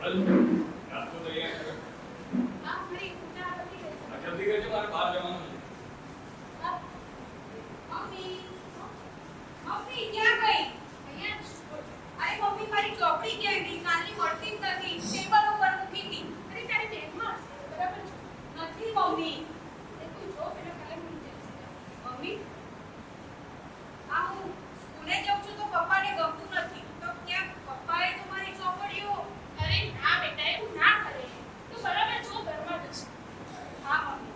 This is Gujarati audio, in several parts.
चल नाश्तो तैयार कर। हां मेरी पूजा होती है। अच्छा ठीक है, तुम्हारे बाहर जमाना है। मम्मी मम्मी क्या गई અહીંયા અરે મમ્મી મારી ચોપડી ક્યાં ગઈ? કાલની મળતી જ નથી, ટેબલ ઉપર મૂકી હતી. અરે તારી બેગમાં હશે, બરાબર છે? નથી મમ્મી. એ તું જો પેલા કાલે ભૂલી જાય છે. મમ્મી આ હું સ્કૂલે જાઉં છું તો પપ્પાને ગમતું નથી, તો ક્યાં પપ્પાએ તો મારી ચોપડીઓ. અરે ના બેટા એવું ના કરે, તું બરાબર જો ઘરમાં જ છે. હા મમ્મી.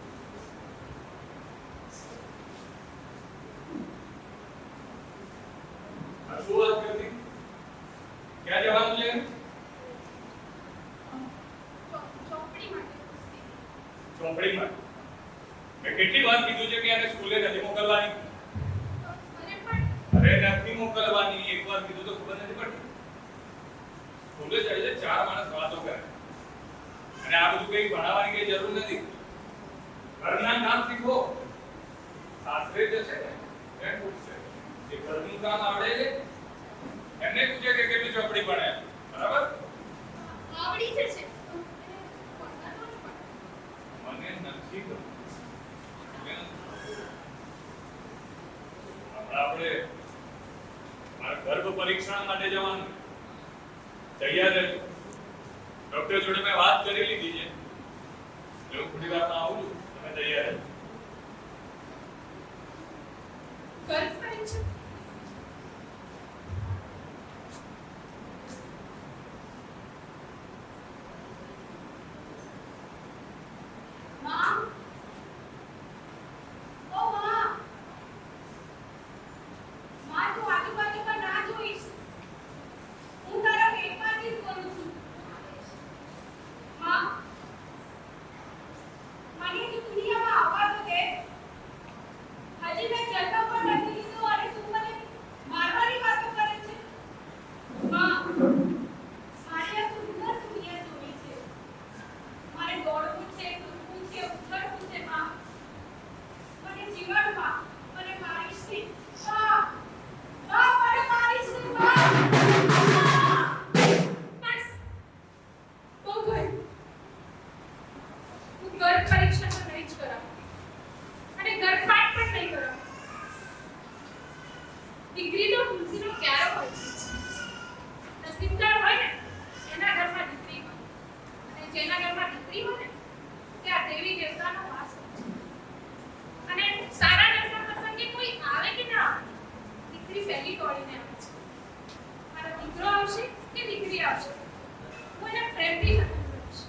શું વાત કરતી? ક્યાં જવાનું છે? ચોપડીમાં ચોપડીમાં. મેં કેટલી વાર કીધું છે કે આને સ્કૂલે નથી મોકલવાની. અરે નથી મોકલવાની, એક વાર કીધું તો ખબર નથી પડતી. સ્કૂલે જાય છે ચાર માણસ વાતો કરે અને આ બધું કઈ ભણાવવાની કઈ જરૂર નથી. ઘરના કામ શીખો. સાસરે જશે ને એમ પૂછશે કે ઘરનું કામ આવડે છે, એમને પૂછે કે કેટલી ચોપડી ભણે, બરાબર? આવડી જશે. મને નથી ગમતું. આપણે ગર્ભ પરીક્ષણ માટે જવાનું, તૈયાર રહેજો. ડોક્ટર જોડે મેં વાત કરી લીધી છે, હું થોડી વારમાં આવું છું, તમે તૈયાર રહેજો. ગર્ભ પરીક્ષા માં ઓ માં માં તું આજુબાજુમાં ના જોઈશ, હું તારા પેટમાંથી જ બોલું છું. માં મને તું દુનિયામાં આવવા તો દે. હજી મેં જન્મ પણ નથી લીધો અને તું મને મારવાની વાતો કરે છે. માં મારી આ સુંદર દુનિયા જોઈ છે. મારે દોડવું છે, કૂદવું છે, ઉછળવું છે. માં મને જીવનમાં મને મારીશ નહીં. માં મને મારીશ નહીં. બસ બહુ ગયું. હું ગર્ભ પરીક્ષા તો નહીં જ કરાવું અને ગર્ભપાત પણ નહીં કરાવું. દીકરી તો તુલસીનો ક્યારો હોય છે. નસીબદાર હોય ને એના ઘરમાં દીકરી હોય, અને જેના ઘરમાં દીકરી હોય ને ત્યાં દેવી દેવતાનો વાસ હોય છે. અને સારા નરસા પ્રસંગે કોઈ આવે કે ના આવે, દીકરી પહેલી દોડીને આવે છે. મારો દીકરો આવશે કે દીકરી આવશે, હું એને પ્રેમથી જન્મ કરીશ.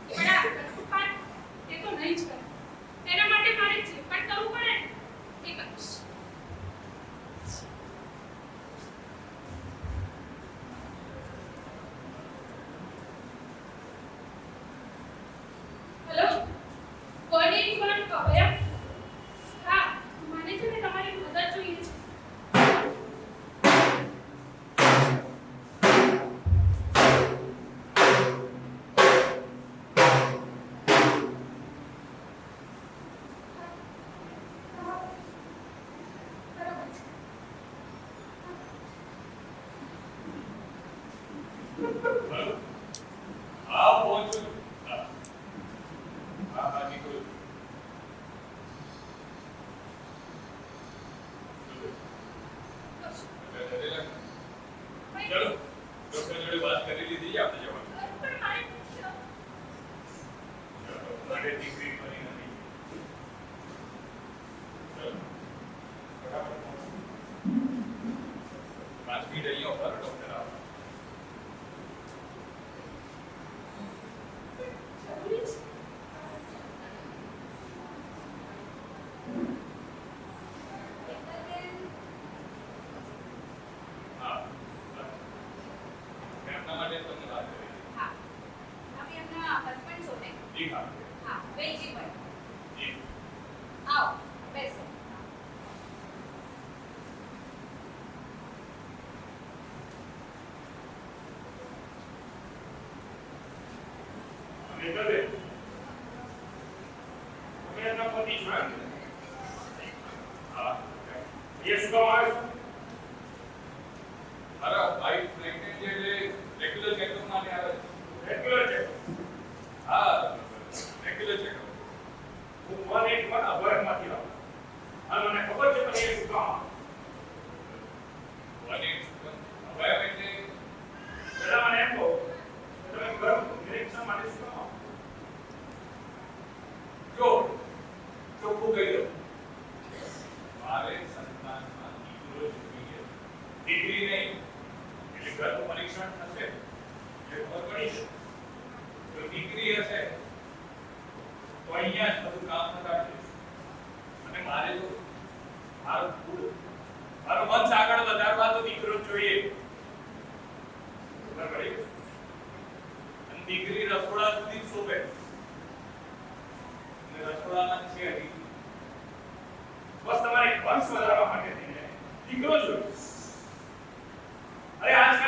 પણ આ ગર્ભપાત એ તો નહીં જ કરે. એના માટે મારે જે પણ કરવું પડે ને એ કરીશ. હેલો, કોઈને જીવન ખબર? હા, મને છે ને તમારી મદદ જોઈએ છે. બરાબર? આવ પહોંચું છું. હા હા નીકળું છું. ચલો, ડોક્ટર જોડે વાત કરી લીધી છે, આપણે જવાનું. પણ મારે ચલો, મારે દીકરી બની નથી. ચલો, ફટાફટ પહોંચો. 5 મિનિટ અહીંયા ઉભા રહો, ડોક્ટર આવે. જરૂરી છે. હા, મેં આપના માટે તમને વાત કરી. હા, અમે એમના હસબન્ડ છો ને? જી હા. હા, વેજી ભાઈ જી. આવો બેસો. નીકળ દે. તમે એમના પતિ છો એમ? હા. એ શું કામ આવે છે? મારા વાઈફ પ્રેગ્નન્ટ છે એટલે રેગ્યુલર ચેકઅપ માટે આવે છે. રેગ્યુલર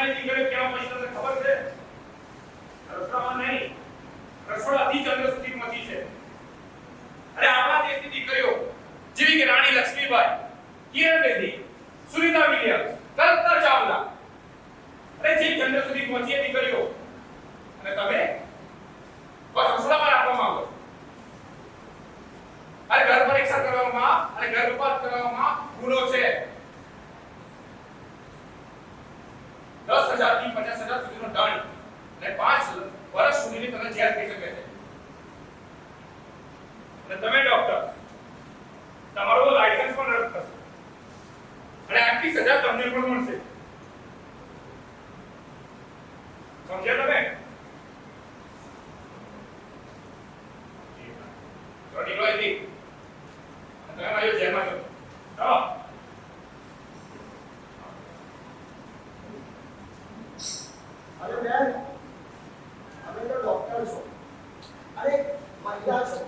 નાની દીકરીઓ ક્યાં પહોંચી તમને ખબર છે? રસ્તામાં નહીં, રસોડાથી ચંદ્ર સુધી પહોંચી છે. અરે આપણા દેશની દીકરીઓ જેવી કે રાણી લક્ષ્મીબાઈ, કિરણ બેદી, સુનિતા વિલિયમ્સ, કલ્પના ચાવલા, અરે જે ચંદ્ર સુધી પહોંચી એ દીકરીઓ, અને તમે બસ રસોડામાં રાખવા માંગો. અરે ઘર પરીક્ષા કરવામાં અને ઘર ઉપાડ કરવામાં ગુનો છે. 10,000 થી 50,000 સુધીનો દંડ અને 5 વર્ષ સુધીની તમને જેલ થઈ શકે છે. અને તમે ડોક્ટર, તમારો લાયસન્સ પણ રદ થશે અને આટલી સજા તમને પણ મળશે. સમજ્યા તમે? તો નીકળો અહીંથી. તમે મારી જેલમાં છો. ચાલો. અરે બેન, અમે તો ડોક્ટર છો. અરે મહિલા છો.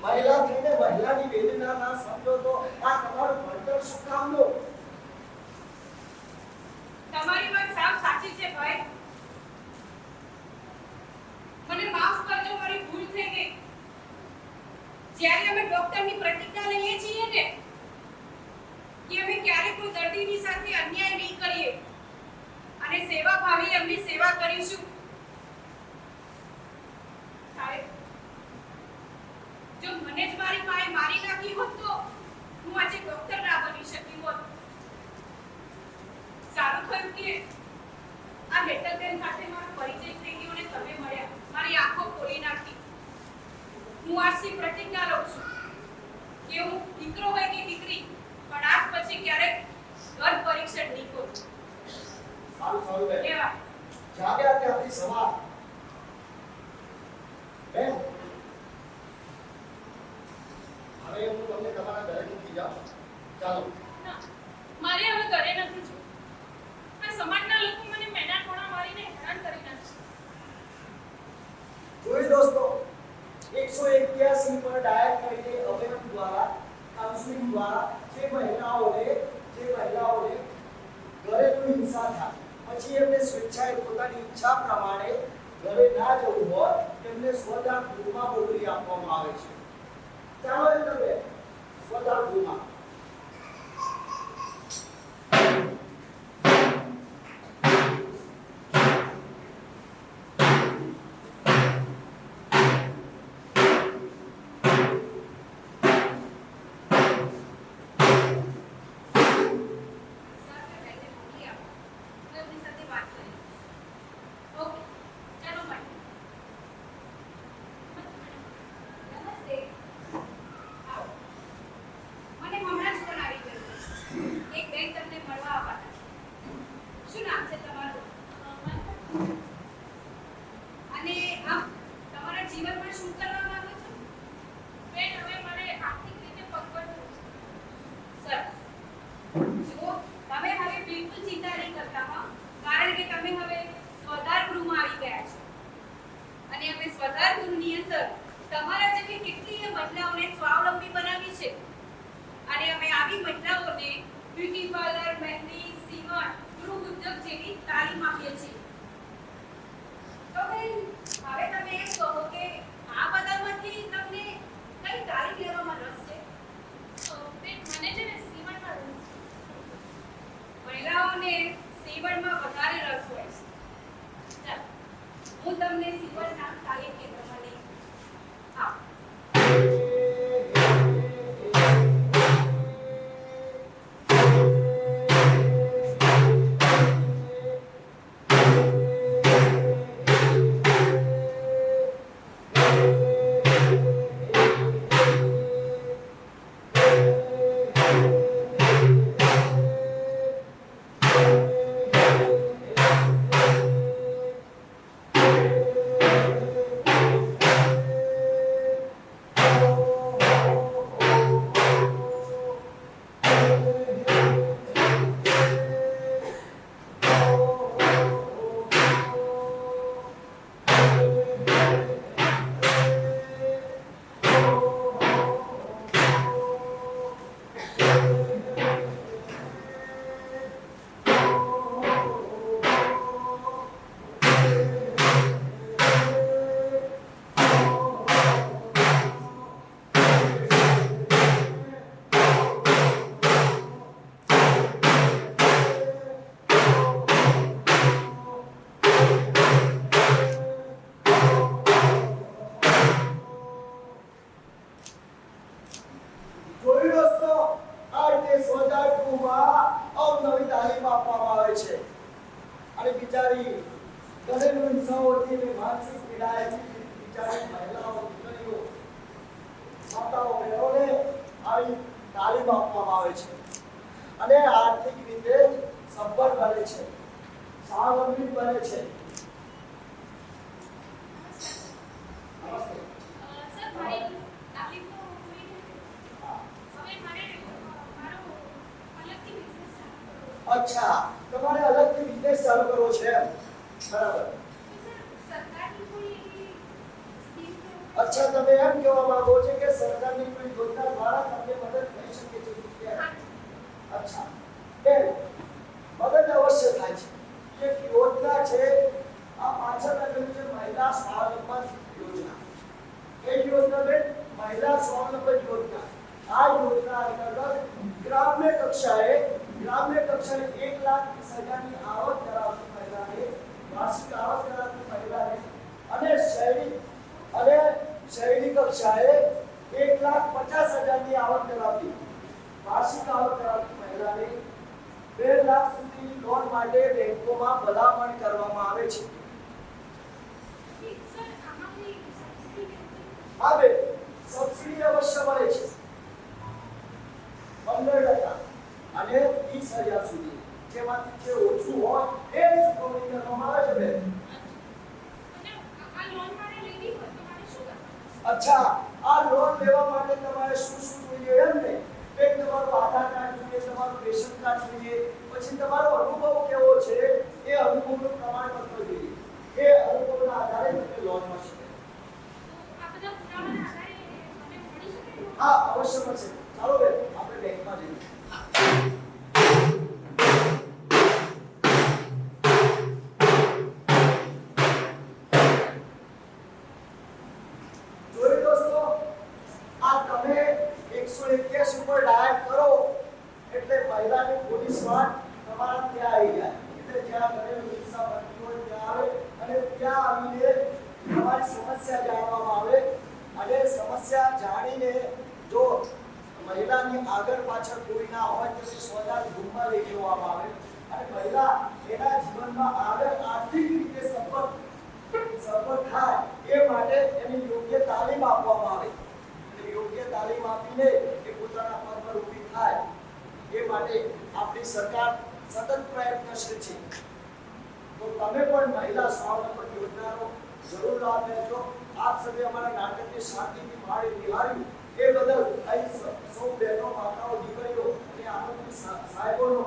મહિલા થઈને મહિલાની વેદના ના સમજો તો આ તમારું ભણતર શું કામનું? તમારી વાત સાવ સાચી છે ભાઈ. મને માફ કરજો, મારી ભૂલ થઈ ગઈ. જ્યારે અમે ડોક્ટરની પ્રતિજ્ઞા લઈએ છીએ ને કે અમે ક્યારેય કોઈ દર્દીની સાથે અન્યાય નહીં કરીએ અને સેવા ભાવી એમની સેવા કરીશું. સાહેબ, જો મને જ મારી માએ મારી નાખી હોત તો હું આજે ડોક્ટર ના બની શકી હોત. સારું થયું કે આ હેતલબેન સાથે મારો પરિચય થઈ ગયો અને તમે મળ્યા. મારી આંખો ખોલી નાખી. હું આજથી પ્રતિજ્ઞા લઉં છું કે હું દીકરો હોય કે દીકરી પણ આજ પછી ક્યારેક ગર્ભ પરીક્ષણ નહીં કરું. સારું બેન. લેવા જાગ્યા ત્યાંથી સવાર. બેન, હવે હું તમને તમારા ઘરે મૂકી જાઉં. ચાલો. ના, મારે હવે ઘરે નથી જવું. આ સમાજના લોકો મને મેના ટોણા મારીને હેરાન કરી નાખે. જોઈ દોસ્તો, 181 પર ડાયલ કરીને અભિનવ દ્વારા કાઉન્સેલિંગ દ્વારા જે મહિલાઓને ઘરેલું હિંસા થાય પછી એમને સ્વેચ્છાએ પોતાની ઈચ્છા પ્રમાણે ઘરે ના જવું હોય તેમને સ્વદાન ગૃહમાં મોકલી આપવામાં આવે છે. ચાલો એ તમે સ્વદાન ગૃહમાં. હું તમને સીવણના તાલીમ કેન્દ્રમાં લઈ આવું. અને બિચારી ઘરેલું હિંસાઓથી અને માનસિક પીડાએથી બિચારી મહિલાઓ, દીકરીઓ, માતાઓ, બહેનોને આવી તાલીમ આપવામાં આવે છે અને આર્થિક રીતે સબળ બને છે, સ્વાવલંબી બને છે. નમસ્તે. સર મારી તાલીમ તો પૂરી થઈ ગઈ. હવે મારે મારો અલગથી બિઝનેસ ચાલુ કરવો છે. અચ્છા, તમારે અલગથી બિઝનેસ ચાલુ કરવો છે એમ? બરાબર. તો સર સરકારની કોઈ એવી સ્કીમ કે અચ્છા, તમે એમ કહેવા માંગો છો કે સરકારની કોઈ યોજના દ્વારા તમને મદદ થઈ શકે છે કે? અચ્છા, બેન, મદદ અવશ્ય થાય છે. એક યોજના છે, આ પાછળ લખેલું છે મહિલા સ્વાવલંબન યોજના. કઈ યોજના બેન? મહિલા સ્વાવલંબન યોજના. આ યોજના અંતર્ગત ગ્રામ્ય કક્ષાએ 1,30,000 ની આવક ધરાવતી મહિલાને, વાર્ષિક આવક ધરાવતી મહિલાને અને શહેરી કક્ષાએ 1,50,000 ની આવક ધરાવતી વાર્ષિક આવક ધરાવતી મહિલાને 2 લાખ સુધીની લોન માટે બેંકોમાં ભલામણ કરવામાં આવે છે. સર આમાં કોઈ સબસિડી કે હા બેન, સબસિડી અવશ્ય મળે છે 15% અને 30,000 સુધી. જેમાંથી જે ઓછું હોય એ ચૂકવણી કરવામાં આવે છે બેન. અને આ લોન મારે લેવી હોય તો મારે શું કરવાનું? અચ્છા, આ લોન લેવા માટે તમારે શું જોઈએ એમ ને? બેન, તમારું આધાર કાર્ડ જોઈએ, તમારું રેશન કાર્ડ જોઈએ, પછી તમારો અનુભવ કેવો છે એ અનુભવનું પ્રમાણપત્ર જોઈએ. એ અનુભવના આધારે તમને લોન મળશે. તો આ બધા પુરાવાના આધારે મને મળી શકે લોન? હા, અવશ્ય મળશે. ચાલો બેન, આપણે બેંકમાં જઈએ. જોઈ દોસ્તો, આ તમે 181 ઉપર ડાયલ કરો એટલે મહિલાની પોલીસ વાન તમારા ત્યાં આવી જાય. એટલે જ્યાં ઘરેલું હિંસા બનતી હોય ત્યાં આવે અને ત્યાં આવીને તમારી સમસ્યા જાણવામાં આવે અને સમસ્યા જાણીને જો મહિલાની આગળ પાછળ કોઈ ના હોય તો તે સોદાની રૂમમાં લઈ જવામાં આવે અને મહિલા એના જીવનમાં આગળ આર્થિક રીતે સફળ થાય એ માટે એની યોગ્ય તાલીમ આપવામાં આવે અને યોગ્ય તાલીમ આપીને એ પોતાના પગ પર ઊભી થાય એ માટે આપણી સરકાર સતત પ્રયત્નશીલ છે. તો તમે પણ મહિલા સ્વાવલંબન યોજનાનો જરૂર લાભ લેજો. આપ સભે અમારા નાટકને શાંતિથી માણી નિહાળ્યું એ બદલ અહીં સૌ બહેનો, માતાઓ, દીકરીઓ અને આનંદી સાહેબોનો